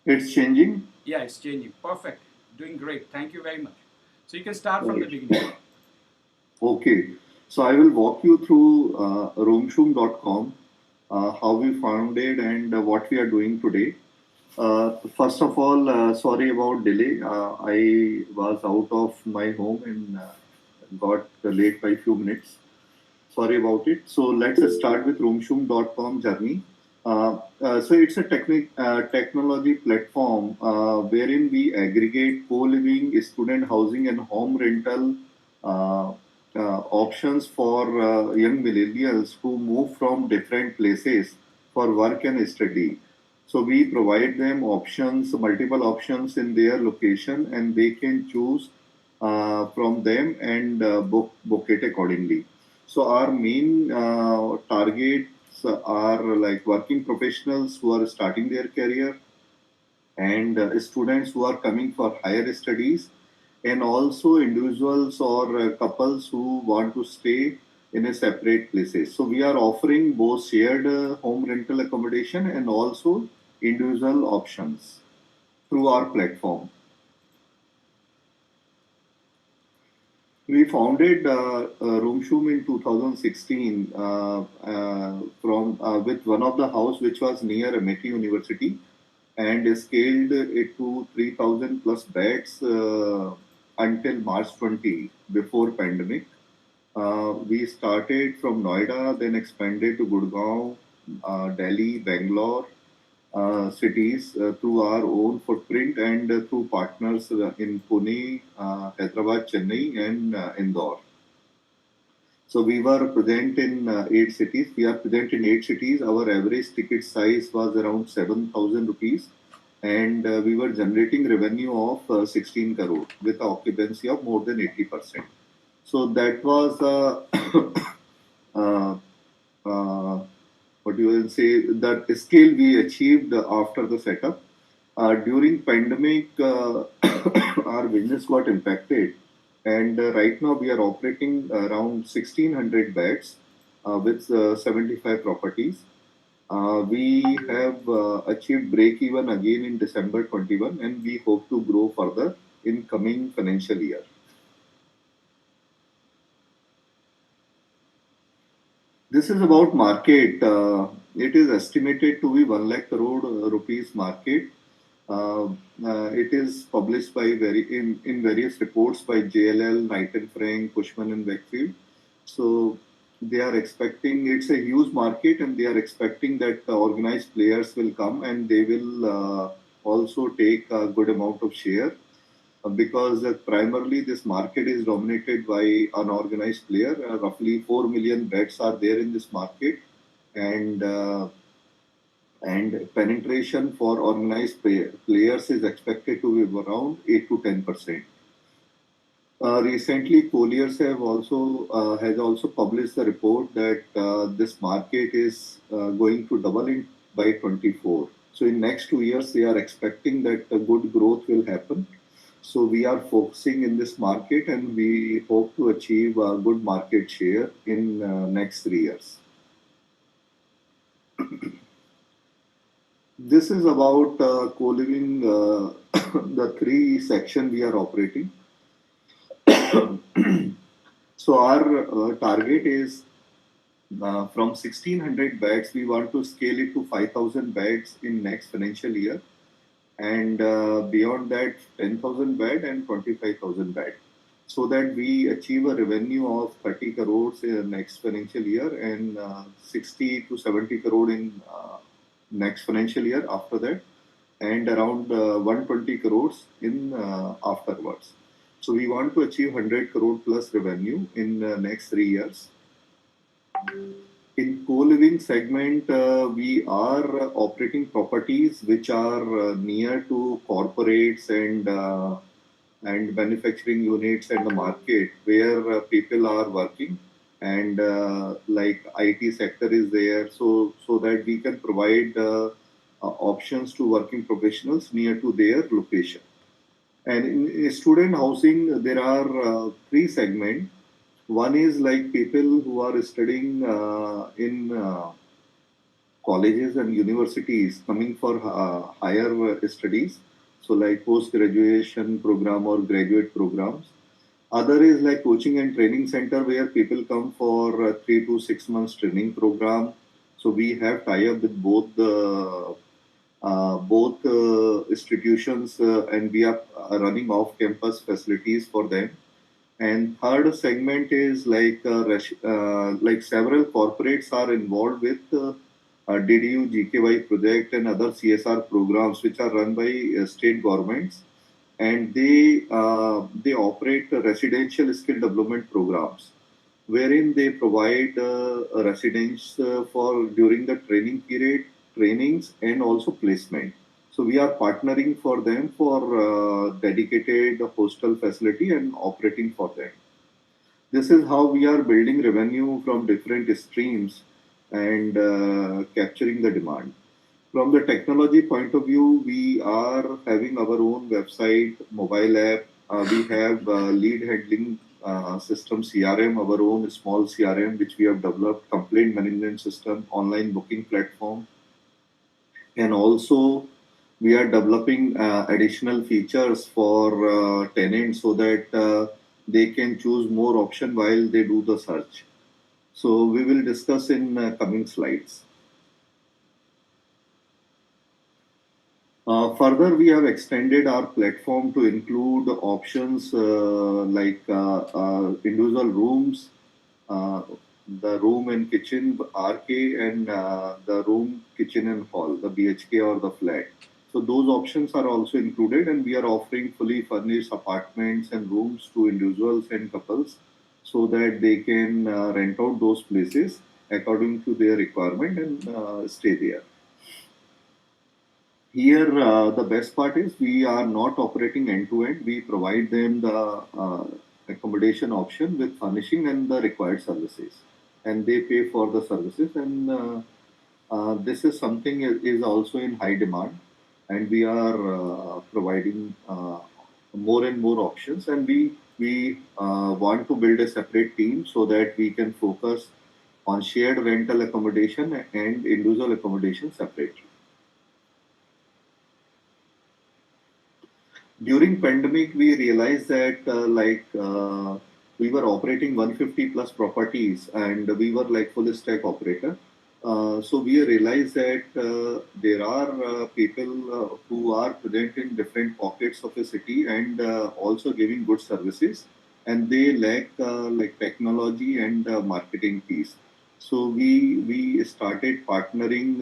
It's changing? Yeah, it's changing. Perfect. Doing great. Thank you very much. So you can start from the Right. beginning. Okay. So I will walk you through roomshoom.com, how we founded and what we are doing today. First of all, sorry about delay. I was out of my home and got late by a few minutes. Sorry about it. So let's start with roomshoom.com journey. So it's a technology platform wherein we aggregate co-living, student housing, and home rental uh, options for young millennials who move from different places for work and study. So we provide them options, multiple options in their location, and they can choose from them and book it accordingly. So our main targets are like working professionals who are starting their career and students who are coming for higher studies, and also individuals or couples who want to stay in a separate places. So we are offering both shared home rental accommodation and also individual options through our platform. We founded ROOMSOOM in 2016 from with one of the house which was near MIT University, and scaled it to 3,000 plus beds until March 20 before pandemic. We started from Noida, then expanded to Gurgaon, Delhi, Bangalore, cities through our own footprint and through partners in Pune, Hyderabad, Chennai, and Indore. So we were present in 8 cities. We are present in 8 cities. Our average ticket size was around 7,000 rupees, and we were generating revenue of 16 crore with an occupancy of more than 80%. So that was uh, uh, what you will say that scale we achieved after the setup. During pandemic, our business got impacted, and right now we are operating around 1,600 beds with 75 properties. We have achieved break even again in December 21, and we hope to grow further in coming financial year. This is about market. It is estimated to be 1 lakh crore rupees market. Uh, it is published by in various reports by JLL, Knight and Frank, Cushman and Wakefield. So they are expecting it's a huge market, and they are expecting that organized players will come and they will also take a good amount of share because primarily this market is dominated by unorganized player. Roughly 4 million beds are there in this market, and penetration for organized players is expected to be around 8 to 10%. Recently, Colliers have also has also published the report that this market is going to double in by 24. So in next 2 years, they are expecting that a good growth will happen. So we are focusing in this market, and we hope to achieve a good market share in next 3 years. This is about co-living, the three section we are operating. So our target is from 1,600 beds, we want to scale it to 5,000 beds in next financial year, and beyond that, 10,000 bed and 25,000 bed, so that we achieve a revenue of 30 crores in next financial year and 60 to 70 crore in next financial year after that, and around 120 crores in afterwards. So we want to achieve 100 crore plus revenue in next 3 years. In co-living segment, we are operating properties which are near to corporates and manufacturing units and the market where people are working, and like IT sector is there, so that we can provide options to working professionals near to their location. And in student housing, there are three segments. One is like people who are studying in colleges and universities coming for higher studies, so like post graduation program or graduate programs. Other is like coaching and training center where people come for 3 to 6 months training program. So we have tie up with both institutions, and we are running off campus facilities for them. And third segment is like several corporates are involved with DDU, GKY project and other CSR programs which are run by state governments, and they operate residential skill development programs wherein they provide residents for during the training period, trainings and also placement. So we are partnering for them for dedicated hostel facility and operating for them. This is how we are building revenue from different streams and capturing the demand. From the technology point of view, we are having our own website, mobile app. We have lead handling system, CRM, our own small CRM, which we have developed, complaint management system, online booking platform, and also we are developing additional features for tenants so that they can choose more option while they do the search. So we will discuss in coming slides. Further, we have extended our platform to include options individual rooms, uh, the room and kitchen RK, and the room, kitchen, and hall, the BHK or the flat. So those options are also included, and we are offering fully furnished apartments and rooms to individuals and couples, so that they can rent out those places according to their requirement and stay there. Here, the best part is we are not operating end to end. We provide them the accommodation option with furnishing and the required services, and they pay for the services. And this is something is also in high demand, and we are providing more and more options. And we want to build a separate team so that we can focus on shared rental accommodation and individual accommodation separately. During pandemic we realized that we were operating 150 plus properties, and we were like full stack operator. So we realized that there are people who are present in different pockets of a city and also giving good services, and they lack like technology and marketing piece. So we started partnering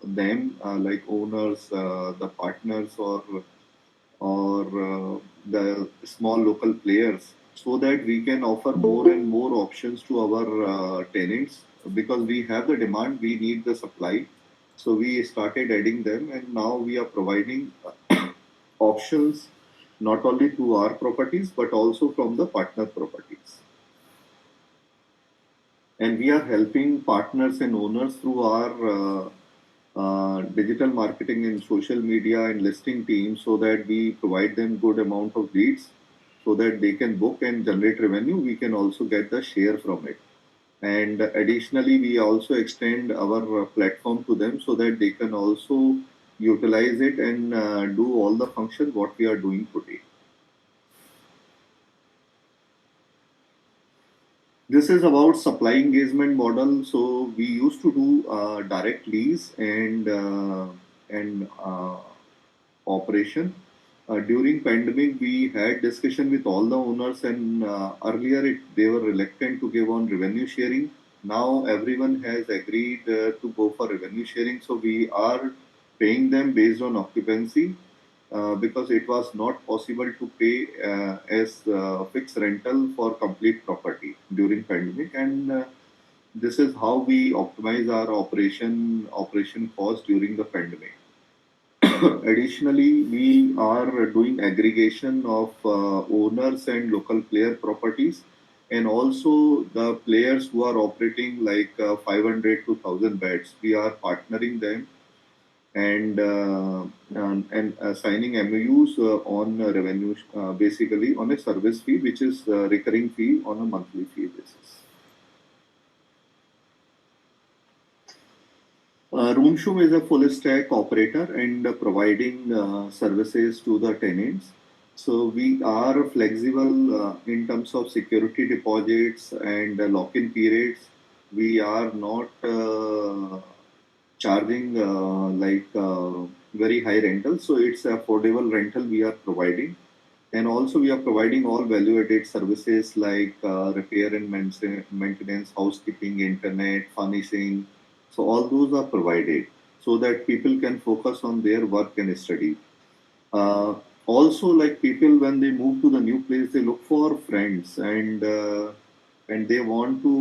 them, like owners, the partners, or the small local players, so that we can offer more and more options to our tenants, because we have the demand, we need the supply. So we started adding them, and now we are providing options not only to our properties but also from the partner properties. And we are helping partners and owners through our digital marketing and social media and listing teams, so that we provide them good amount of leads so that they can book and generate revenue. We can also get the share from it. And additionally, we also extend our platform to them so that they can also utilize it and do all the function what we are doing today. This is about supply engagement model. So we used to do direct lease and operation. During pandemic, we had discussion with all the owners, and earlier they were reluctant to give on revenue sharing. Now everyone has agreed to go for revenue sharing. So we are paying them based on occupancy, because it was not possible to pay as fixed rental for complete property during pandemic. And this is how we optimize our operation cost during the pandemic. Additionally, we are doing aggregation of owners and local player properties, and also the players who are operating like 500 to 1,000 beds. We are partnering them and signing MOUs on revenue, basically on a service fee, which is recurring fee on a monthly fee basis. RoomShoom is a full stack operator and providing services to the tenants. So we are flexible in terms of security deposits and lock-in periods. We are not charging very high rental, so it's affordable rental we are providing. And also we are providing all value-added services like repair and maintenance, housekeeping, internet, furnishing. So all those are provided so that people can focus on their work and study. Uh, Also, like people when they move to the new place, they look for friends and they want to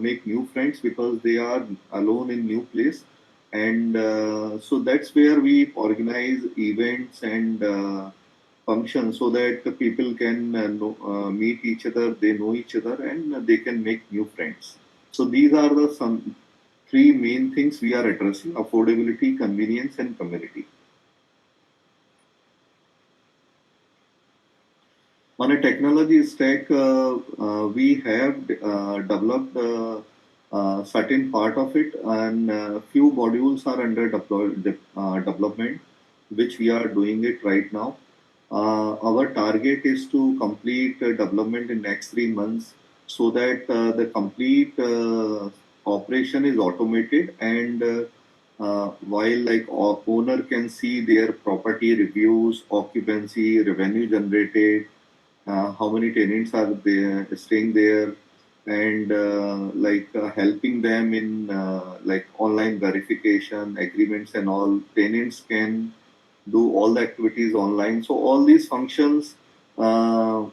make new friends because they are alone in new place. And so that's where we organize events and function so that the people can meet each other, they know each other, and they can make new friends. So these are the some three main things we are addressing: affordability, convenience, and community. On a technology stack, we have developed certain part of it, and few modules are under development, which we are doing it right now. Our target is to complete development in next 3 months so that the complete operation is automated and while owner can see their property reviews, occupancy, revenue generated, how many tenants are there staying there, and helping them in online verification agreements and all. Tenants can do all the activities online. So all these functions uh,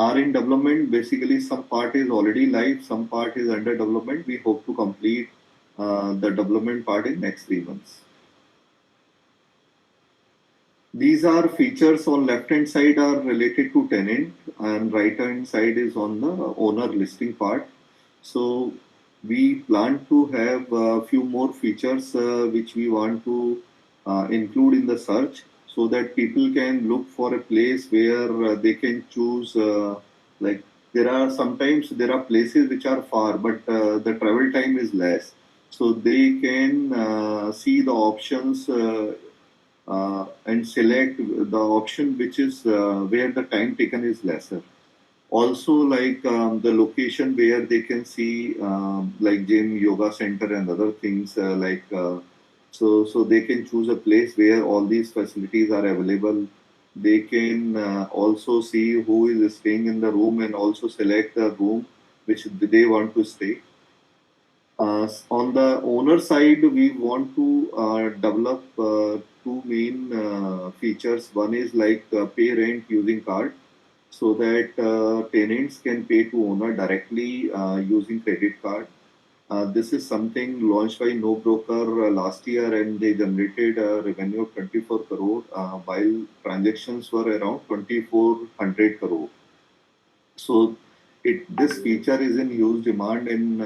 are in development. Basically, some part is already live, some part is under development. We hope to complete the development part in next 3 months. These are features on left hand side are related to tenant and right hand side is on the owner listing part. So we plan to have a few more features which we want to include in the search so that people can look for a place where they can choose like there are sometimes there are places which are far but the travel time is less, so they can see the options and select the option which is where the time taken is lesser. Also, the location where they can see like gym, yoga center, and other things so they can choose a place where all these facilities are available. They can also see who is staying in the room and also select the room which they want to stay. On the owner side, we want to develop two main features. One is pay rent using card, so that tenants can pay to owner directly using credit card. This is something launched by No Broker last year, and they generated a revenue of 24 crore, while transactions were around 2400 crore. So this feature is in huge demand and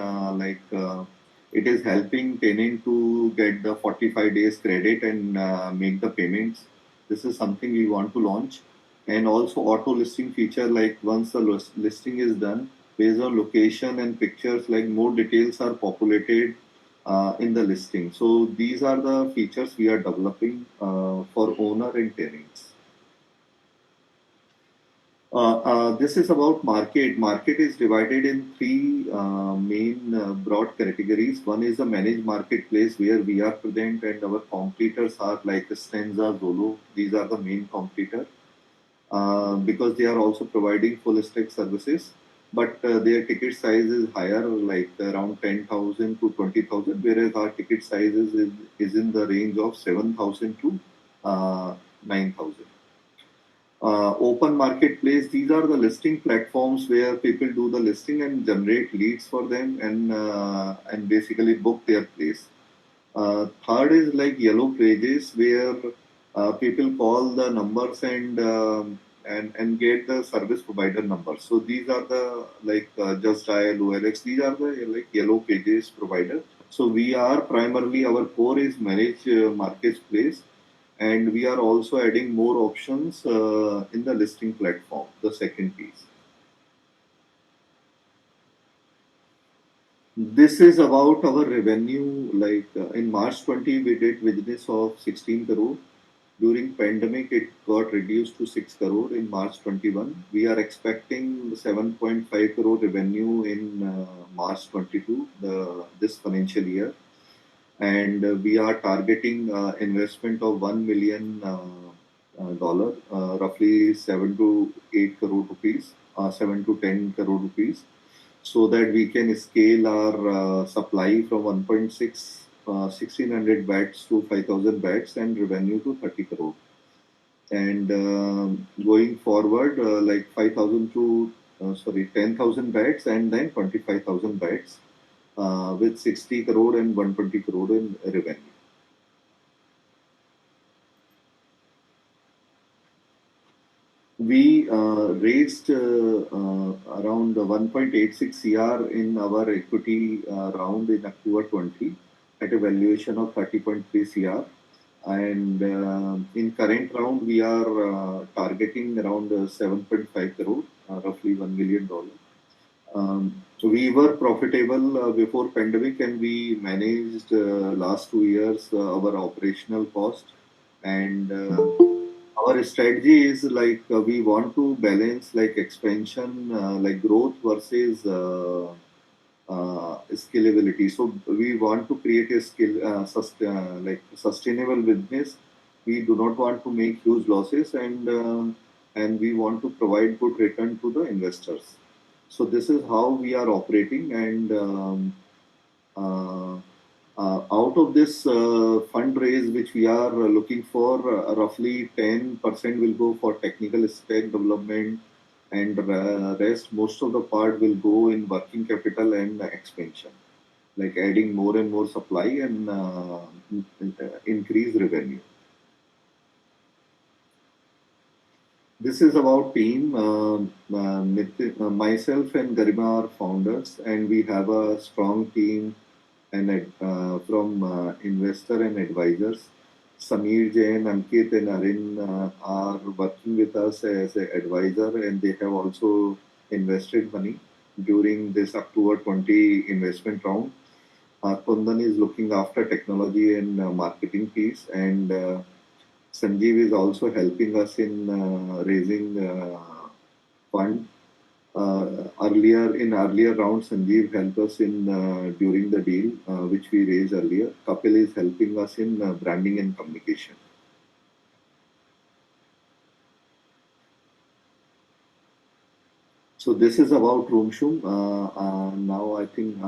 it is helping tenant to get the 45 days credit and make the payments. This is something we want to launch. And also auto listing feature, like once the listing is done, based on location and pictures, like more details are populated in the listing. So these are the features we are developing for owner and tenants. This is about market. Market is divided in three main broad categories. One is a managed marketplace where we are present and our competitors are like Stanza, Zolo. These are the main competitor because they are also providing full stack services. But their ticket size is higher, like around 10,000 to 20,000, whereas our ticket size is in the range of 7,000 to 9,000. Open marketplace, these are the listing platforms where people do the listing and generate leads for them and basically book their place. Third is like yellow pages where people call the numbers and get the service provider numbers. So these are the Just Dial, OLX. These are the like yellow pages provider. So we are primarily our core is managed marketplace, and we are also adding more options in the listing platform, the second piece. This is about our revenue. Like in March 20, we did business of 16 crore. During pandemic, it got reduced to 6 crore in March 21. We are expecting 7.5 crore revenue in March 22, this financial year. And we are targeting investment of 1 million dollar, roughly 7 to 8 crore rupees, 7 to 10 crore rupees, so that we can scale our supply from 1.6 1600 beds to 5000 beds and revenue to 30 crore. And going forward, like 5000 to sorry 10,000 beds and then 25,000 beds with 60 crore and 120 crore in revenue. We raised around 1.86 CR in our equity round in October 20 at a valuation of 30.3 CR. And in current round, we are targeting around 7.5 crore, roughly $1 million. We were profitable before pandemic, and we managed last 2 years our operational cost. And our strategy is like we want to balance like expansion, like growth versus scalability. So we want to create a like sustainable business. We do not want to make huge losses, and we want to provide good return to the investors. So this is how we are operating, and uh, out of this fundraise, which we are looking for, roughly 10% will go for technical stack development, and rest, most of the part will go in working capital and expansion, like adding more and more supply and increase revenue. This is about team. Myself and Garima are founders, and we have a strong team and from investor and advisors. Sameer Jain, Ankit, and Arin are working with us as an advisor, and they have also invested money during this October 20 investment round. Kundan is looking after technology and marketing piece, and Sanjeev is also helping us in raising fund. Earlier rounds, Sanjeev helped us in during the deal which we raised earlier. Kapil is helping us in branding and communication. So this is about RoomShoom. Now I think